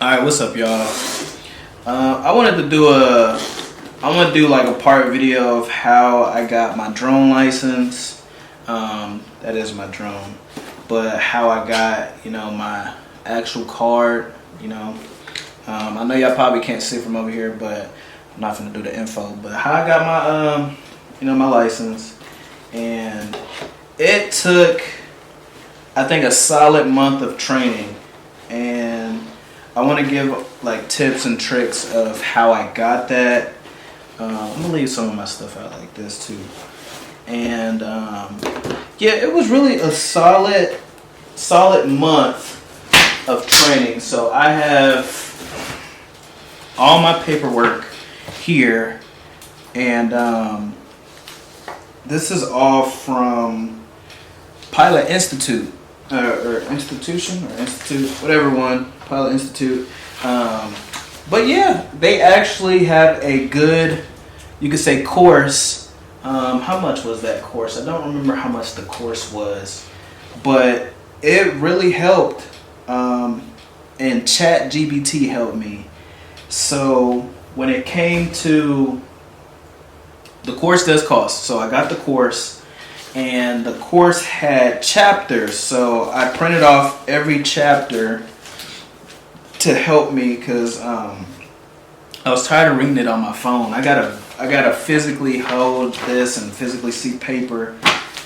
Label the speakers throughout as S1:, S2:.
S1: All right, what's up, y'all? I wanted to do like a part video of how I got my drone license. That is my drone, but how I got, my actual card. I know y'all probably can't see from over here, but I'm not gonna do the info. But how I got my, my license, and it took, I think, a solid month of training, and I want to give like tips and tricks of how I got that. I'm gonna leave some of my stuff out like this too. And yeah, it was really a solid month of training. So I have all my paperwork here, and this is all from Pilot Institute. Or institution or institute, whatever one, Pilot Institute. But yeah, they actually have a good, you could say, course. How much was that course? I don't remember how much the course was, but it really helped. And ChatGPT helped me. So when it came to, the course does cost. So I got the course. And the course had chapters, so I printed off every chapter to help me because I was tired of reading it on my phone. I gotta physically hold this and physically see paper,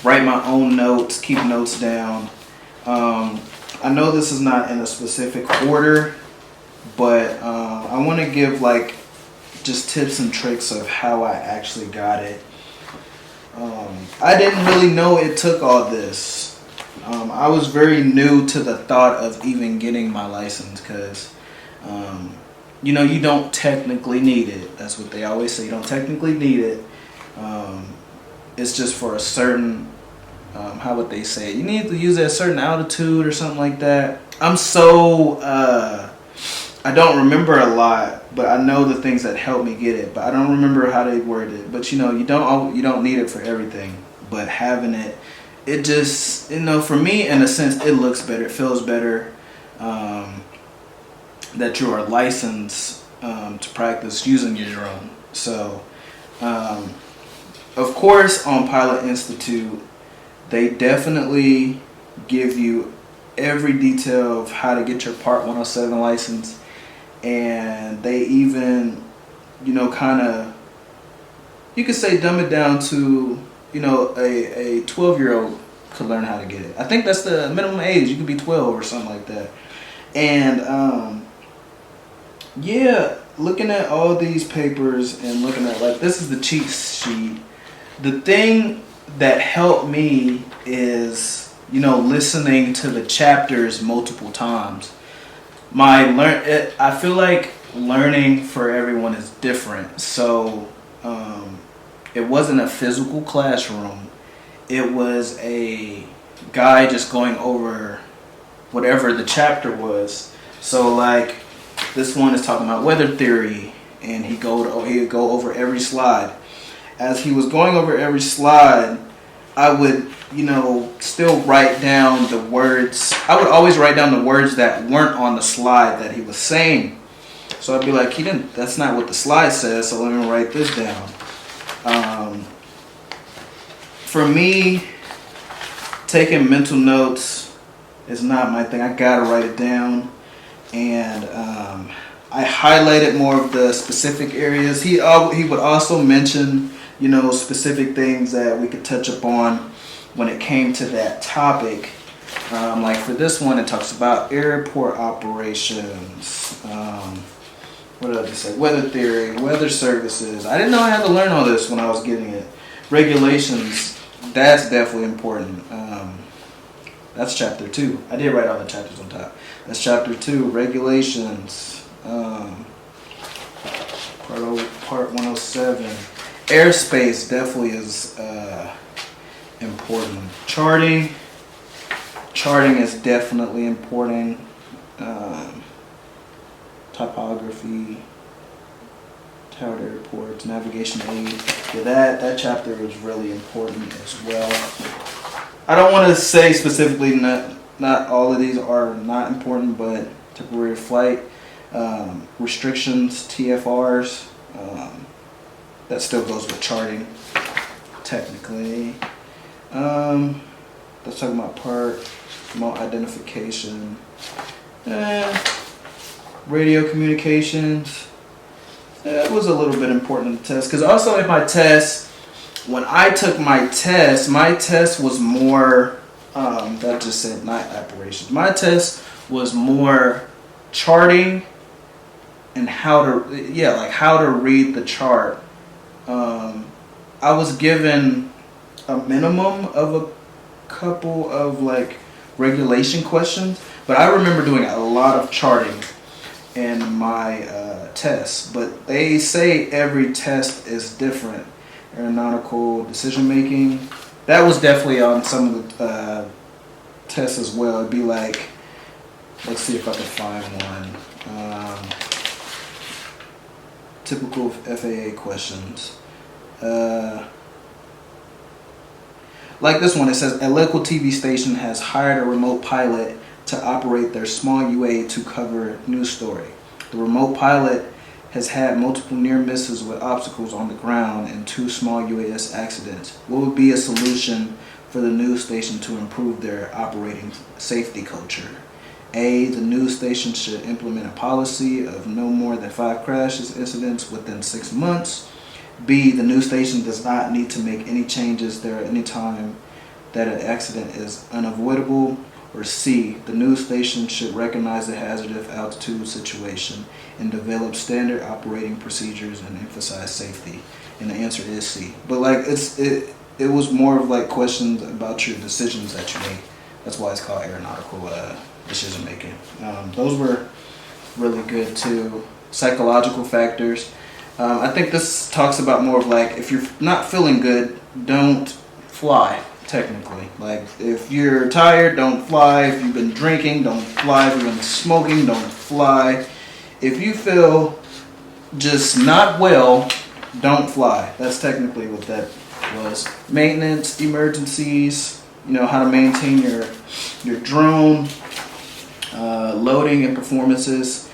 S1: write my own notes, keep notes down. I know this is not in a specific order, but I want to give like just tips and tricks of how I actually got it. I didn't really know it took all this. I was very new to the thought of even getting my license because, you don't technically need it. That's what they always say. You don't technically need it. It's just for a certain, how would they say it? You need to use it at a certain altitude or something like that. I don't remember a lot, but I know the things that helped me get it. But I don't remember how they worded it. But you don't need it for everything. But having it, it just, for me, in a sense, it looks better. It feels better that you are licensed to practice using your drone. So, of course, on Pilot Institute, they definitely give you every detail of how to get your Part 107 license. And they even, kind of, you could say dumb it down to, a 12-year-old could learn how to get it. I think that's the minimum age. You could be 12 or something like that. And, yeah, looking at all these papers and looking at, like, this is the cheat sheet. The thing that helped me is, listening to the chapters multiple times. I feel like learning for everyone is different. So it wasn't a physical classroom. It was a guy just going over whatever the chapter was. So like this one is talking about weather theory, and he'd go over every slide. As he was going over every slide, I would still write down the words. I would always write down the words that weren't on the slide that he was saying. So I'd be like, that's not what the slide says, so let me write this down. For me, taking mental notes is not my thing. I gotta write it down. And I highlighted more of the specific areas. He would also mention, specific things that we could touch upon when it came to that topic. Like for this one, it talks about airport operations. What else did it say? Weather theory, weather services. I didn't know I had to learn all this when I was getting it. Regulations, that's definitely important. That's chapter 2. I did write all the chapters on top. That's chapter 2, regulations. Part 107. Airspace definitely is important. Charting is definitely important. Topography, towered airports, navigation aid. Yeah, that chapter is really important as well. I don't want to say specifically not all of these are not important, but temporary flight restrictions, TFRs. That still goes with charting, technically. Let's talk about part, remote identification, radio communications. That was a little bit important in the test, because also in my test, when I took my test was more, that just said not operations. My test was more charting and how to read the chart. I was given a minimum of a couple of like regulation questions, but I remember doing a lot of charting in my tests. But they say every test is different. Aeronautical decision making, that was definitely on some of the tests as well. It'd be like, let's see if I can find one. Typical FAA questions. Like this one, it says a local TV station has hired a remote pilot to operate their small UA to cover news story. The remote pilot has had multiple near misses with obstacles on the ground and 2 small UAS accidents. What would be a solution for the news station to improve their operating safety culture? A, the news station should implement a policy of no more than 5 crashes incidents within 6 months. B, the news station does not need to make any changes there at any time that an accident is unavoidable. Or C, the news station should recognize the hazardous altitude situation and develop standard operating procedures and emphasize safety. And the answer is C. But like it was more of like questions about your decisions that you make. That's why it's called aeronautical decision making. Those were really good too. Psychological factors. I think this talks about more of like, if you're not feeling good, don't fly, technically. Like, if you're tired, don't fly. If you've been drinking, don't fly. If you've been smoking, don't fly. If you feel just not well, don't fly. That's technically what that was. Maintenance, emergencies, how to maintain your drone, loading and performances.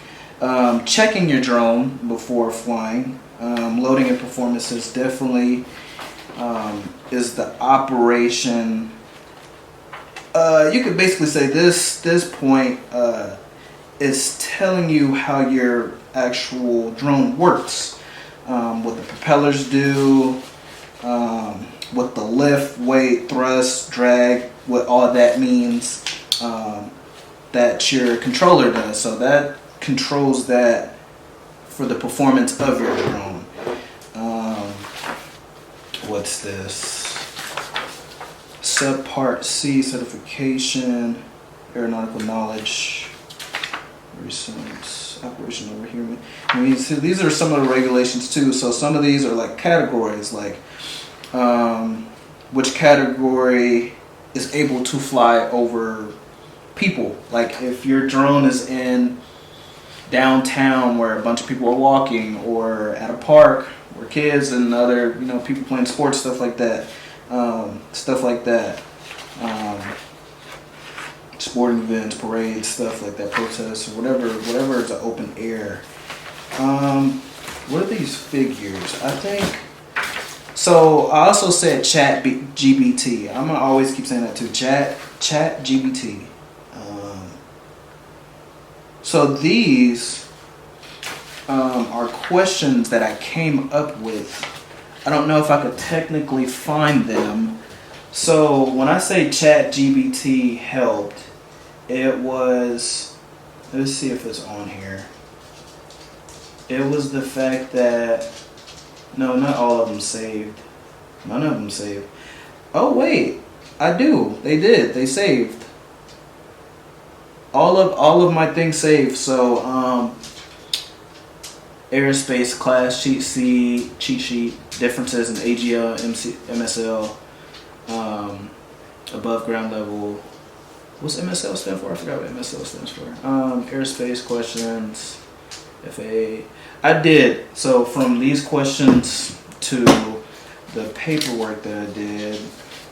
S1: Checking your drone before flying. Loading and performances definitely is the operation. You could basically say this point is telling you how your actual drone works. What the propellers do, what the lift, weight, thrust, drag, what all that means, that your controller does. So that controls that for the performance of your drone. What's this? Subpart C certification, aeronautical knowledge, recent operation over here. I mean, so these are some of the regulations too. So some of these are like categories, like which category is able to fly over people. Like if your drone is in downtown where a bunch of people are walking, or at a park where kids and other people playing sports, stuff like that, sporting events, parades, stuff like that, protests, or whatever is an open air. What are these figures? I think so. I also said ChatGPT. I'm gonna always keep saying that too. ChatGPT. So these are questions that I came up with. I don't know if I could technically find them. So when I say ChatGPT helped, it was, let's see if it's on here. It was the fact that, no, not all of them saved. None of them saved. Oh wait, I do. They did. They saved. All of my things saved. So aerospace class cheat sheet, differences in AGL, MSL, above ground level. What's MSL stand for? I forgot what MSL stands for. Aerospace questions, FAA. I did. So from these questions to the paperwork that I did,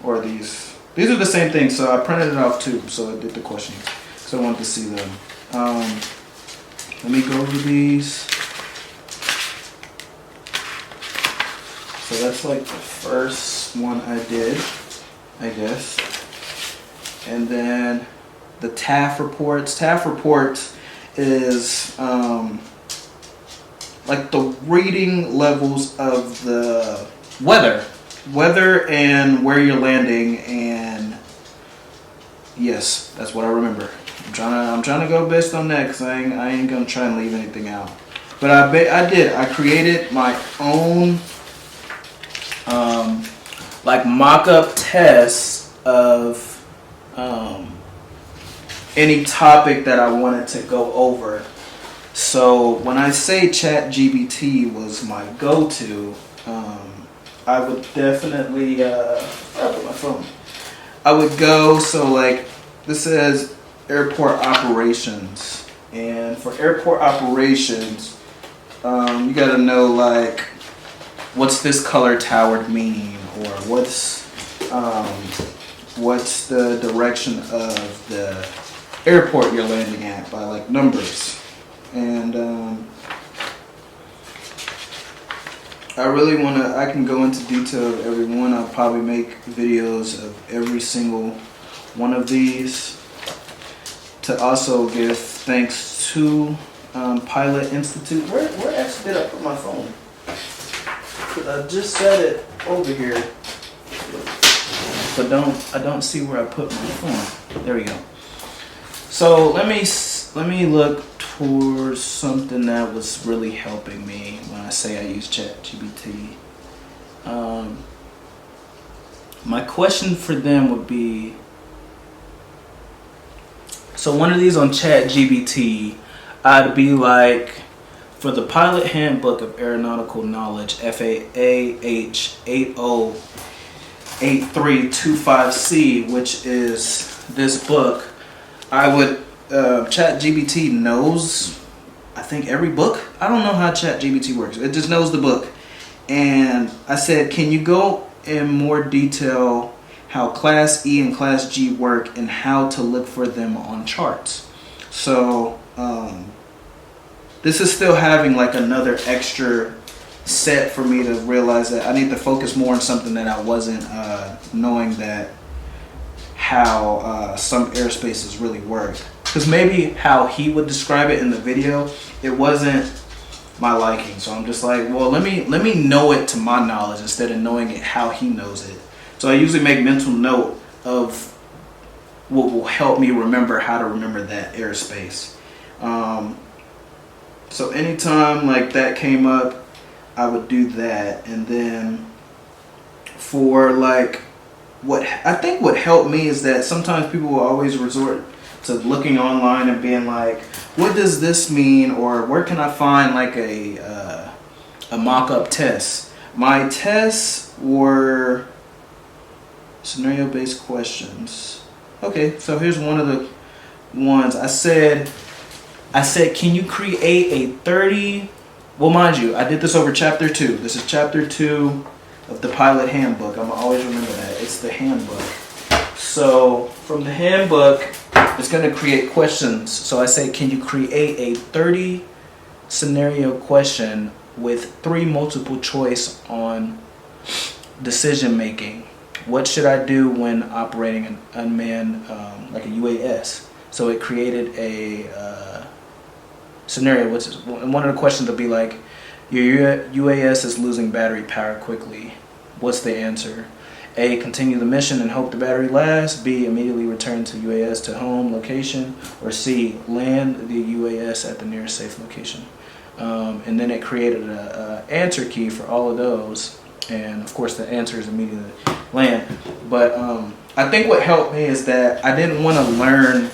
S1: or these are the same thing. So I printed it off too. So I did the questions. So I wanted to see them. Let me me go over these. So that's like the first one I did, I guess. And then the TAF reports. TAF reports is like the reading levels of the weather and where you're landing, and yes, that's what I remember. I'm trying to go based on that because I ain't gonna try and leave anything out. But I created my own like mock-up tests of any topic that I wanted to go over. So when I say ChatGPT was my go-to, I would definitely I put my phone. I would go, so like this says airport operations, and for airport operations, you gotta know like what's this color tower mean, or what's the direction of the airport you're landing at by like numbers. And I can go into detail of every one. I'll probably make videos of every single one of these, to also give thanks to Pilot Institute. Where actually did I put my phone? Because I just set it over here, but I don't see where I put my phone. There we go. So let me look towards something that was really helping me when I say I use ChatGPT. My question for them would be, so one of these on ChatGPT, I'd be like, for the Pilot Handbook of Aeronautical Knowledge, FAAH 808325C, which is this book, I would, ChatGPT knows, I think, every book. I don't know how ChatGPT works. It just knows the book. And I said, can you go in more detail how Class E and Class G work and how to look for them on charts? So this is still having like another extra set for me to realize that I need to focus more on something that I wasn't knowing, that how some airspaces really work. Because maybe how he would describe it in the video, it wasn't my liking. So I'm just like, well, let me know it to my knowledge instead of knowing it how he knows it. So I usually make mental note of what will help me remember how to remember that airspace. So anytime like that came up, I would do that. And then for like, what helped me is that sometimes people will always resort to looking online and being like, what does this mean, or where can I find like a mock-up test? My tests were scenario-based questions. Okay, so here's one of the ones. I said, can you create a 30, well, mind you, I did this over chapter 2. This is chapter 2 of the Pilot Handbook. I'm gonna always remember that. It's the handbook. So from the handbook, it's going to create questions. So I say, can you create a 30 scenario question with 3 multiple choice on decision making? What should I do when operating an unmanned, like a UAS? So it created a scenario, which is one of the questions would be like, your UAS is losing battery power quickly. What's the answer? A, continue the mission and hope the battery lasts. B, immediately return to UAS to home location. Or C, land the UAS at the nearest safe location. And then it created a answer key for all of those. And of course the answer is immediately land. But I think what helped me is that I didn't want to learn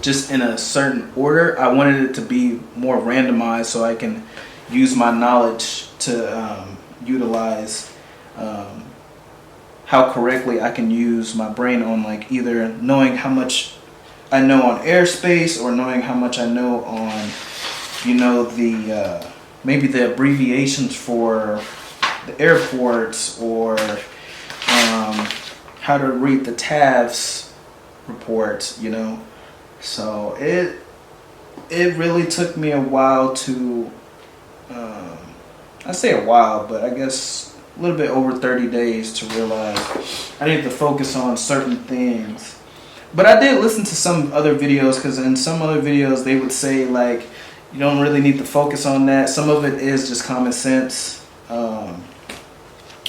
S1: just in a certain order. I wanted it to be more randomized so I can use my knowledge to utilize how correctly I can use my brain on like either knowing how much I know on airspace or knowing how much I know on, you know, the maybe the abbreviations for the airports, or how to read the TAF's reports, you know. So it really took me a while to, I say a while, but I guess a little bit over 30 days to realize I needed to focus on certain things. But I did listen to some other videos, because in some other videos they would say like, you don't really need to focus on that. Some of it is just common sense.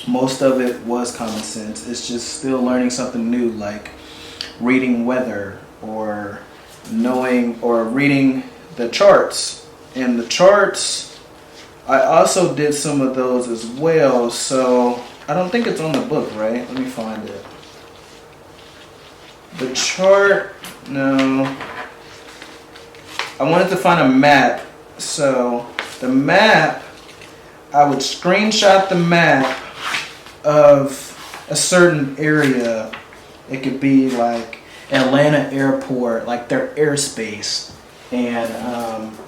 S1: Most of it was common sense. It's just still learning something new, like reading weather or knowing or reading the charts. And the charts, I also did some of those as well. So I don't think it's on the book, right? Let me find it. The chart, no. I wanted to find a map. So the map, I would screenshot the map of a certain area. It could be like Atlanta airport, like their airspace. And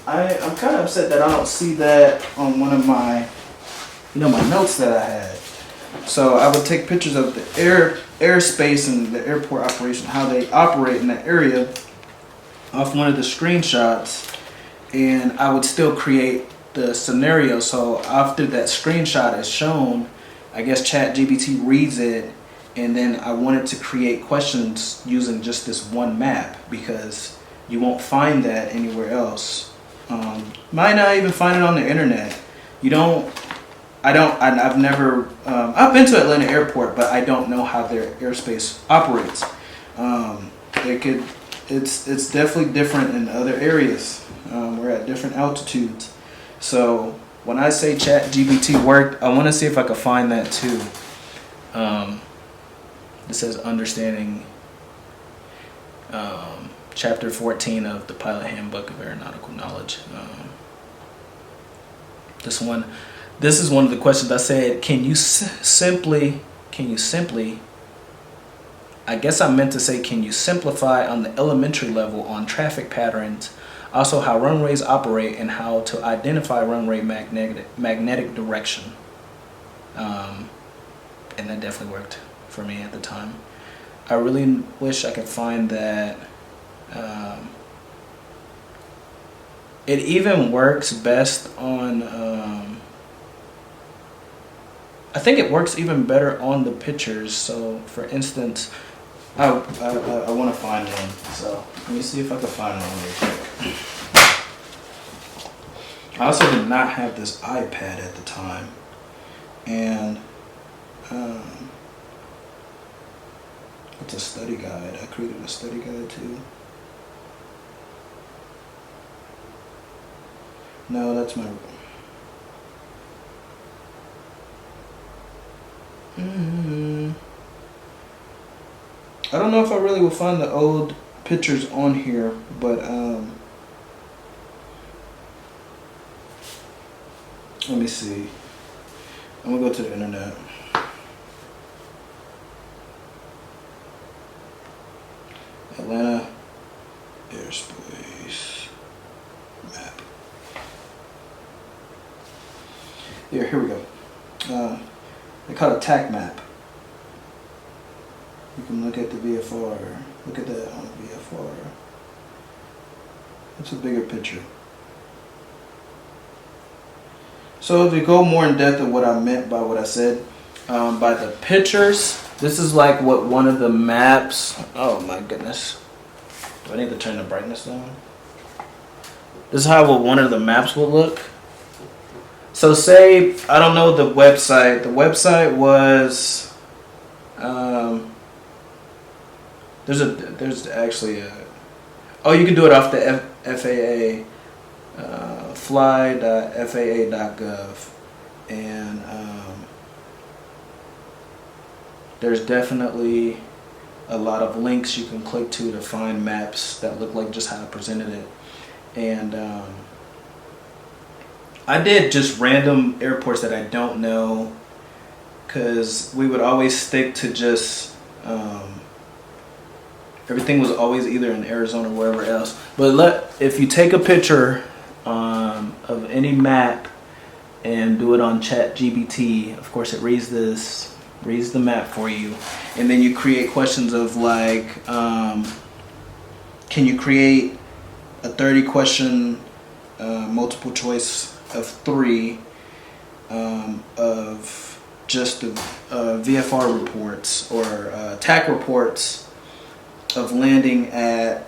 S1: I'm kind of upset that I don't see that on one of my, my notes that I had. So I would take pictures of the airspace and the airport operation, how they operate in that area, off one of the screenshots, and I would still create the scenario. So after that screenshot is shown, I guess ChatGPT reads it, and then I wanted to create questions using just this one map, because you won't find that anywhere else. Might not even find it on the internet. I've never, I've been to Atlanta airport, but I don't know how their airspace operates. It's definitely different in other areas. We're at different altitudes. So when I say ChatGPT worked, I want to see if I can find that too. It says understanding chapter 14 of the Pilot Handbook of Aeronautical Knowledge. This is one of the questions I said, can you simply, I guess I meant to say, can you simplify on the elementary level on traffic patterns, also how runways operate and how to identify runway magnetic direction. And that definitely worked for me at the time. I really wish I could find that. It even works best on, I think it works even better on the pictures. So for instance, I want to find one. So let me see if I can find one real quick. I also did not have this iPad at the time. And it's a study guide. I created a study guide too. No, that's my... I don't know if I really will find the old pictures on here, but let me see. I'm gonna go to the internet. Atlanta airspace map. Here we go. They call it TAC map. You can look at the VFR. Look at that on VFR. It's a bigger picture. So to go more in depth of what I meant by what I said, by the pictures, this is like what one of the maps, oh my goodness. Do I need to turn the brightness down? This is how one of the maps will look. So say, I don't know the website. The website was, there's actually a, oh, you can do it off the FAA, fly.faa.gov, and there's definitely a lot of links you can click to find maps that look like just how I presented it. And I did just random airports that I don't know, because we would always stick to just everything was always either in Arizona or wherever else. But if you take a picture of any map and do it on ChatGPT, of course it reads the map for you, and then you create questions of like, can you create a 30 question multiple choice of 3 of just the VFR reports or TAC reports of landing at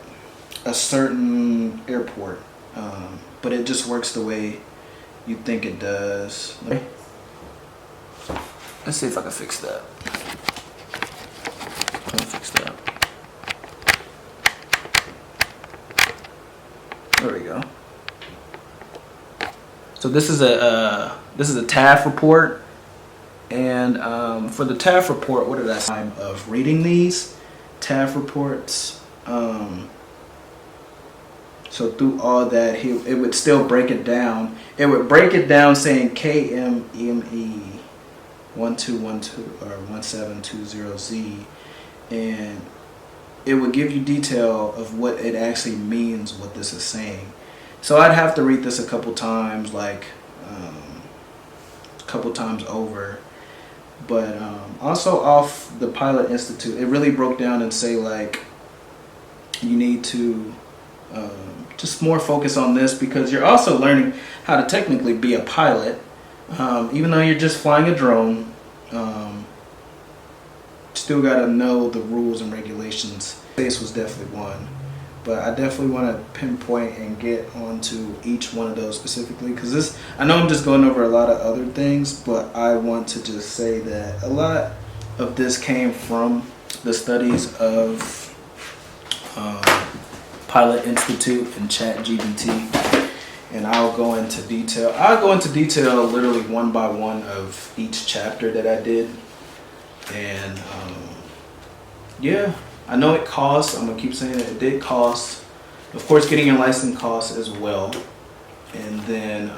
S1: a certain airport, but it just works the way you think it does. Let's see if I can fix that. Let me fix that. There we go. So this is a TAF report, and for the TAF report, what did I say? Time of reading these TAF reports. So through all that, it would still break it down. It would break it down saying KMEME 1212 or 1720Z, and it would give you detail of what it actually means, what this is saying. So I'd have to read this a couple times, like a couple times over. But also off the Pilot Institute, it really broke down and say like you need to just more focus on this, because you're also learning how to technically be a pilot, even though you're just flying a drone. Still got to know the rules and regulations. This was definitely one, but I definitely want to pinpoint and get onto each one of those specifically, because this, I know I'm just going over a lot of other things, but I want to just say that a lot of this came from the studies of Pilot Institute and ChatGPT, and I'll go into detail. I'll go into detail literally one by one of each chapter that I did, and yeah, I know it costs. I'm gonna keep saying it. It did cost. Of course, getting your license costs as well, and then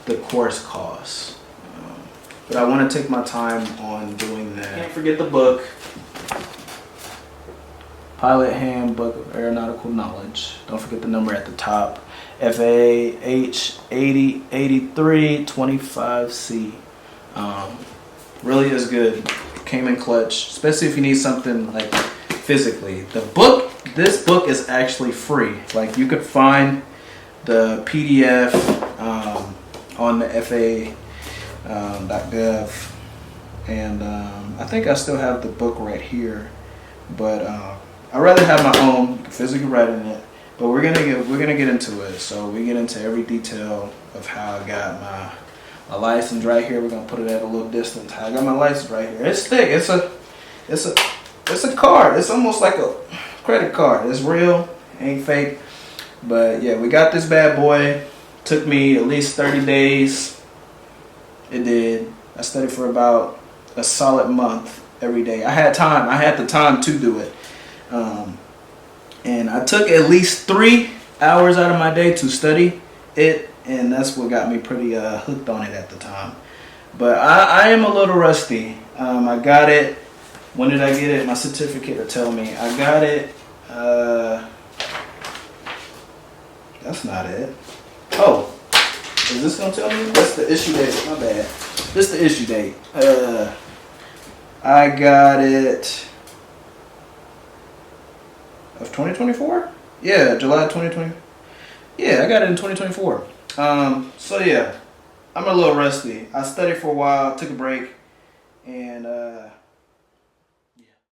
S1: the course costs. But I want to take my time on doing that. Can't forget the book. Pilot Handbook of Aeronautical Knowledge. Don't forget the number at the top. FAH 808325C. Really is good. Came in clutch, especially if you need something like physically. This book is actually free. Like, you could find the PDF on the FAA.gov, and I think I still have the book right here, but I'd rather have my own. You can physically write in it, but we're gonna get into it. So we get into every detail of how I got my license right here. We're gonna put it at a little distance. How I got my license right here. It's thick. It's a card. It's almost like a credit card. It's real, ain't fake. But yeah, we got this bad boy. Took me at least 30 days. It did. I studied for about a solid month every day. I had time. I had the time to do it. And I took at least 3 hours out of my day to study it, and that's what got me pretty hooked on it at the time. But I am a little rusty. I got it. When did I get it? My certificate will tell me. I got it. That's not it. Oh, is this gonna tell me? That's the issue date. My bad. This is the issue date. I got it of 2024. Yeah, July 2020. Yeah, I got it in 2024. So yeah, I'm a little rusty. I studied for a while, took a break, and